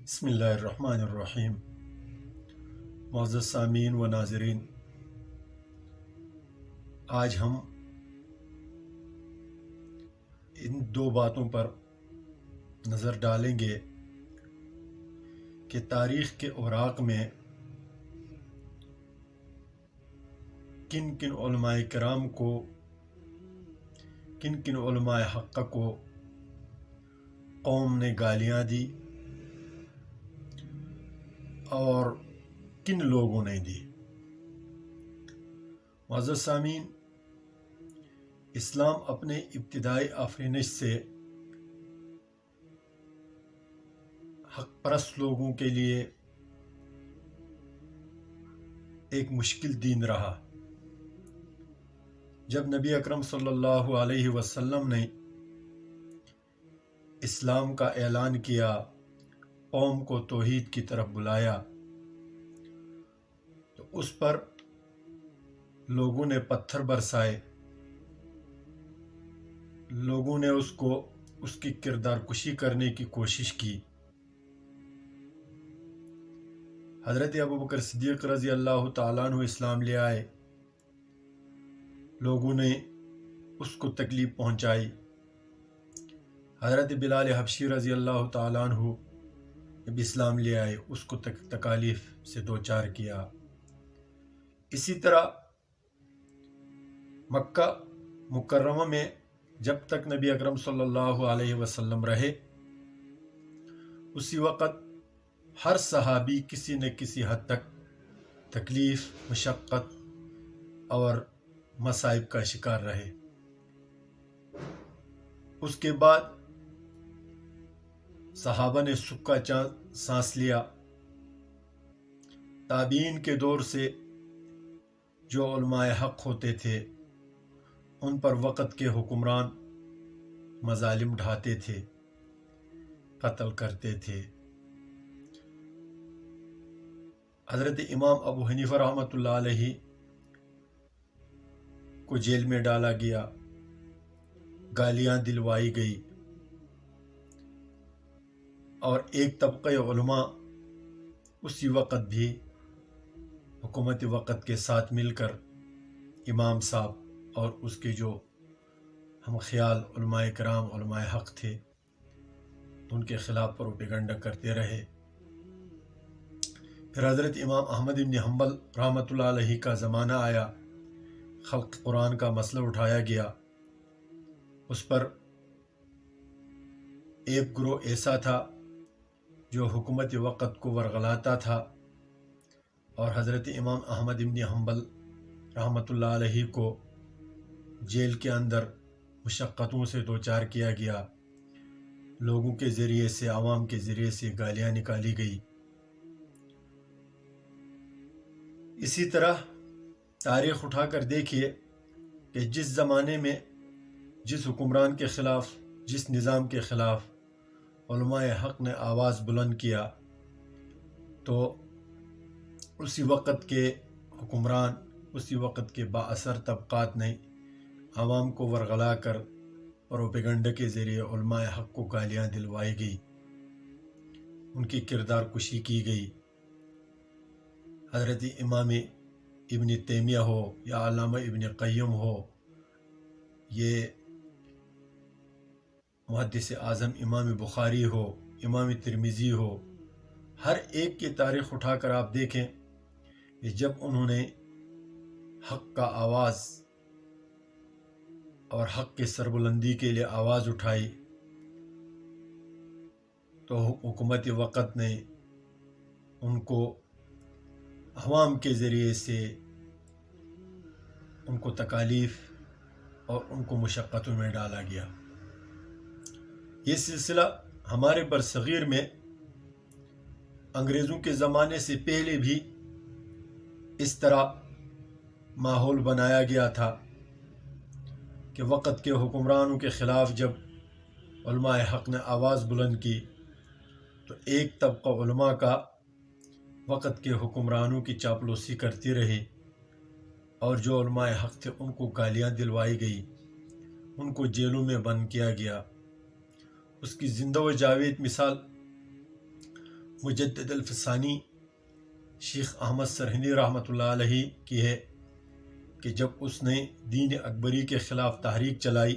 بسم اللہ الرحمن الرحیم۔ معزز سامعین و ناظرین، آج ہم ان دو باتوں پر نظر ڈالیں گے کہ تاریخ کے اوراق میں کن کن علماء کرام کو، کن کن علماء حق کو قوم نے گالیاں دی اور کن لوگوں نے دی۔ معزز سامعین، اسلام اپنے ابتدائی آفرینش سے حق پرست لوگوں کے لیے ایک مشکل دین رہا۔ جب نبی اکرم صلی اللہ علیہ وسلم نے اسلام کا اعلان کیا، قوم کو توحید کی طرف بلایا، تو اس پر لوگوں نے پتھر برسائے، لوگوں نے اس کی کردار کشی کرنے کی کوشش کی۔ حضرت ابوبکر صدیق رضی اللہ تعالیٰ عنہ اسلام لے آئے، لوگوں نے اس کو تکلیف پہنچائی۔ حضرت بلال حبشی رضی اللہ تعالیٰ عنہ جب اسلام لے آئے، اس کو تکالیف سے دوچار کیا۔ اسی طرح مکہ مکرمہ میں جب تک نبی اکرم صلی اللہ علیہ وسلم رہے، اسی وقت ہر صحابی کسی نہ کسی حد تک تکلیف، مشقت اور مصائب کا شکار رہے۔ اس کے بعد صحابہ نے سکہ سانس لیا۔ تابعین کے دور سے جو علماء حق ہوتے تھے، ان پر وقت کے حکمران مظالم ڈھاتے تھے، قتل کرتے تھے۔ حضرت امام ابو حنیفہ رحمۃ اللہ علیہ کو جیل میں ڈالا گیا، گالیاں دلوائی گئی، اور ایک طبقہ علماء اسی وقت بھی حکومت وقت کے ساتھ مل کر امام صاحب اور اس کے جو ہم خیال علماء کرام، علماء حق تھے، ان کے خلاف پروپیگنڈا کرتے رہے۔ پھر حضرت امام احمد بن حنبل رحمۃ اللہ علیہ کا زمانہ آیا، خلق قرآن کا مسئلہ اٹھایا گیا۔ اس پر ایک گروہ ایسا تھا جو حکومت وقت کو ورغلاتا تھا، اور حضرت امام احمد بن حنبل رحمۃ اللہ علیہ کو جیل کے اندر مشقتوں سے دوچار کیا گیا، لوگوں کے ذریعے سے، عوام کے ذریعے سے گالیاں نکالی گئی۔ اسی طرح تاریخ اٹھا کر دیکھیے کہ جس زمانے میں جس حکمران کے خلاف، جس نظام کے خلاف علماء حق نے آواز بلند کیا، تو اسی وقت کے حکمران، اسی وقت کے با اثر طبقات نے عوام کو ورغلا کر پروپیگنڈا کے ذریعے علماء حق کو گالیاں دلوائی گئی، ان کی کردار کشی کی گئی۔ حضرت امام ابن تیمیہ ہو یا علامہ ابن قیم ہو، یہ محدث اعظم امام بخاری ہو، امام ترمذی ہو، ہر ایک کی تاریخ اٹھا کر آپ دیکھیں کہ جب انہوں نے حق کا آواز اور حق کے سربلندی کے لیے آواز اٹھائی، تو حکومت وقت نے ان کو عوام کے ذریعے سے ان کو تکالیف اور ان کو مشقتوں میں ڈالا گیا۔ یہ سلسلہ ہمارے برصغیر میں انگریزوں کے زمانے سے پہلے بھی اس طرح ماحول بنایا گیا تھا کہ وقت کے حکمرانوں کے خلاف جب علماء حق نے آواز بلند کی، تو ایک طبقہ علماء کا وقت کے حکمرانوں کی چاپلوسی کرتی رہی، اور جو علماء حق تھے ان کو گالیاں دلوائی گئی، ان کو جیلوں میں بند کیا گیا۔ اس کی زندہ و جاوید مثال مجدد الفسانی شیخ احمد سرہندی رحمۃ اللہ علیہ کی ہے کہ جب اس نے دین اکبری کے خلاف تحریک چلائی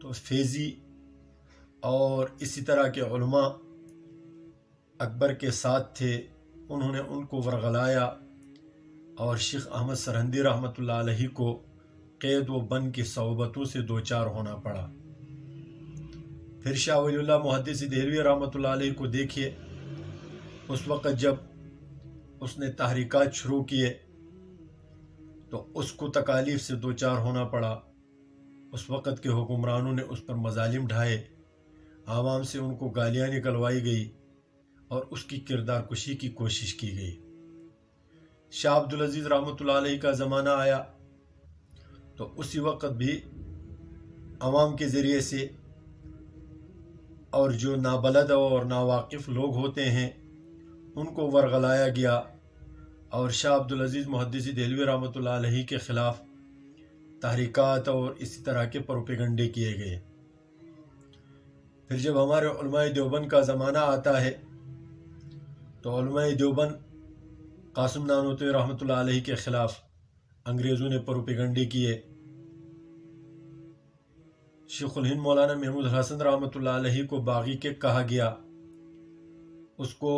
تو فیضی اور اسی طرح کے علماء اکبر کے ساتھ تھے، انہوں نے ان کو ورغلایا اور شیخ احمد سرہندی رحمۃ اللہ علیہ کو قید و بند کی صعوبتوں سے دوچار ہونا پڑا۔ پھر شاہ ولی اللہ محدث دہلوی رحمۃ اللہ علیہ کو دیکھیے، اس وقت جب اس نے تحریکات شروع کیے تو اس کو تکالیف سے دوچار ہونا پڑا۔ اس وقت کے حکمرانوں نے اس پر مظالم ڈھائے، عوام سے ان کو گالیاں نکلوائی گئی اور اس کی کردار کشی کی کوشش کی گئی۔ شاہ عبدالعزیز رحمۃ اللہ علیہ کا زمانہ آیا تو اسی وقت بھی عوام کے ذریعے سے اور جو نابلد اور ناواقف لوگ ہوتے ہیں ان کو ورغلایا گیا اور شاہ عبدالعزیز محدث دہلوی رحمۃ اللہ علیہ کے خلاف تحریکات اور اسی طرح کے پروپیگنڈے کیے گئے۔ پھر جب ہمارے علماء دیوبند کا زمانہ آتا ہے تو علماء دیوبند قاسم نانوتوی رحمۃ اللہ علیہ کے خلاف انگریزوں نے پروپیگنڈے کیے۔ شیخ الہند مولانا محمود حسن رحمۃ اللہ علیہ کو باغی کے کہا گیا، اس کو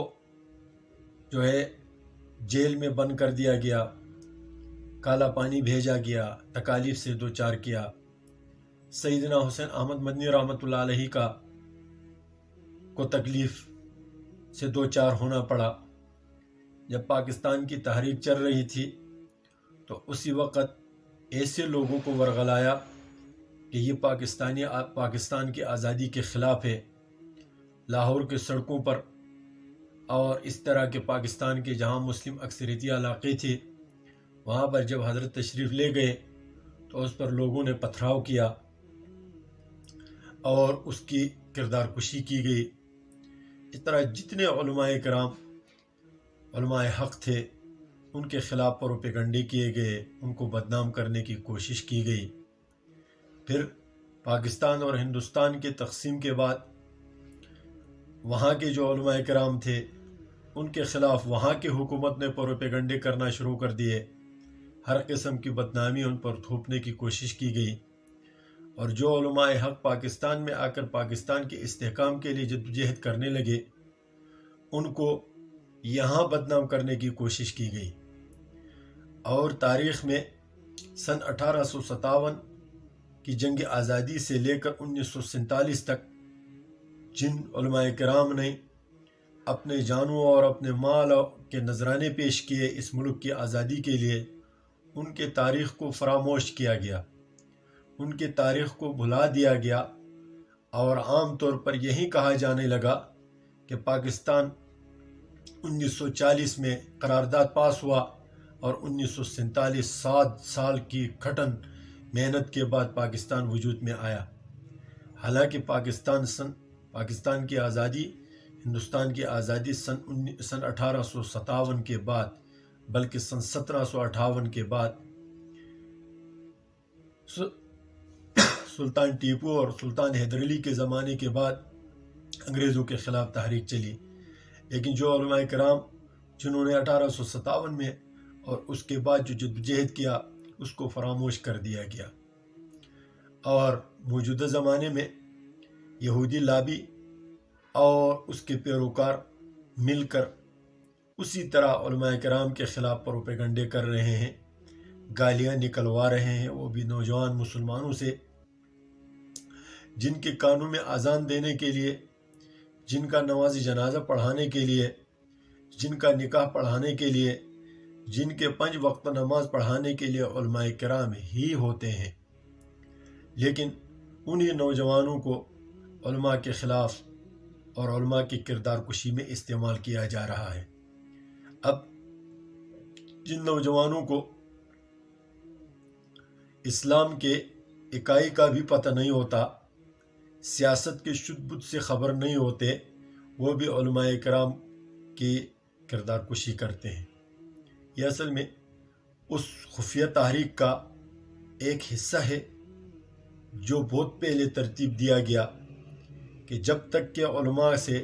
جو ہے جیل میں بند کر دیا گیا، کالا پانی بھیجا گیا، تکالیف سے دوچار کیا۔ سیدنا حسین احمد مدنی رحمۃ اللہ علیہ کو تکلیف سے دوچار ہونا پڑا۔ جب پاکستان کی تحریک چل رہی تھی تو اسی وقت ایسے لوگوں کو ورغلایا کہ یہ پاکستان کی آزادی کے خلاف ہے۔ لاہور کے سڑکوں پر اور اس طرح کے پاکستان کے جہاں مسلم اکثریتی علاقے تھے وہاں پر جب حضرت تشریف لے گئے تو اس پر لوگوں نے پتھراؤ کیا اور اس کی کردار کشی کی گئی۔ اس طرح جتنے علماء کرام علماء حق تھے ان کے خلاف پروپیگنڈے کیے گئے، ان کو بدنام کرنے کی کوشش کی گئی۔ پھر پاکستان اور ہندوستان کے تقسیم کے بعد وہاں کے جو علماء کرام تھے ان کے خلاف وہاں کی حکومت نے پروپیگنڈے کرنا شروع کر دیے، ہر قسم کی بدنامی ان پر تھوپنے کی کوشش کی گئی، اور جو علماء حق پاکستان میں آ کر پاکستان کے استحکام کے لیے جدوجہد کرنے لگے ان کو یہاں بدنام کرنے کی کوشش کی گئی۔ اور تاریخ میں سن 1857 کی جنگ آزادی سے لے کر 1947 تک جن علماء کرام نے اپنے جانوں اور اپنے مال کے نذرانے پیش کیے اس ملک کی آزادی کے لیے، ان کے تاریخ کو فراموش کیا گیا، ان کے تاریخ کو بھلا دیا گیا، اور عام طور پر یہی کہا جانے لگا کہ پاکستان 1940 میں قرارداد پاس ہوا اور 1947 7 سال کی کھٹن محنت کے بعد پاکستان وجود میں آیا۔ حالانکہ پاکستان کی آزادی، ہندوستان کی آزادی سن 1857 کے بعد، بلکہ سن 1758 کے بعد سلطان ٹیپو اور سلطان حیدر علی کے زمانے کے بعد انگریزوں کے خلاف تحریک چلی۔ لیکن جو علماء کرام جنہوں نے 1857 میں اور اس کے بعد جو جدوجہد کیا اس کو فراموش کر دیا گیا، اور موجودہ زمانے میں یہودی لابی اور اس کے پیروکار مل کر اسی طرح علماء کرام کے خلاف پروپیگنڈے کر رہے ہیں، گالیاں نکلوا رہے ہیں، وہ بھی نوجوان مسلمانوں سے، جن کے کانوں میں اذان دینے کے لیے، جن کا نماز جنازہ پڑھانے کے لیے، جن کا نکاح پڑھانے کے لیے، جن کے 5 وقت نماز پڑھانے کے لیے علماء کرام ہی ہوتے ہیں، لیکن انہی نوجوانوں کو علماء کے خلاف اور علماء کی کردار کشی میں استعمال کیا جا رہا ہے۔ اب جن نوجوانوں کو اسلام کے اکائی کا بھی پتہ نہیں ہوتا، سیاست کے شد بد سے خبر نہیں ہوتے، وہ بھی علماء کرام کی کردار کشی کرتے ہیں۔ یہ اصل میں اس خفیہ تحریک کا ایک حصہ ہے جو بہت پہلے ترتیب دیا گیا کہ جب تک کہ علماء سے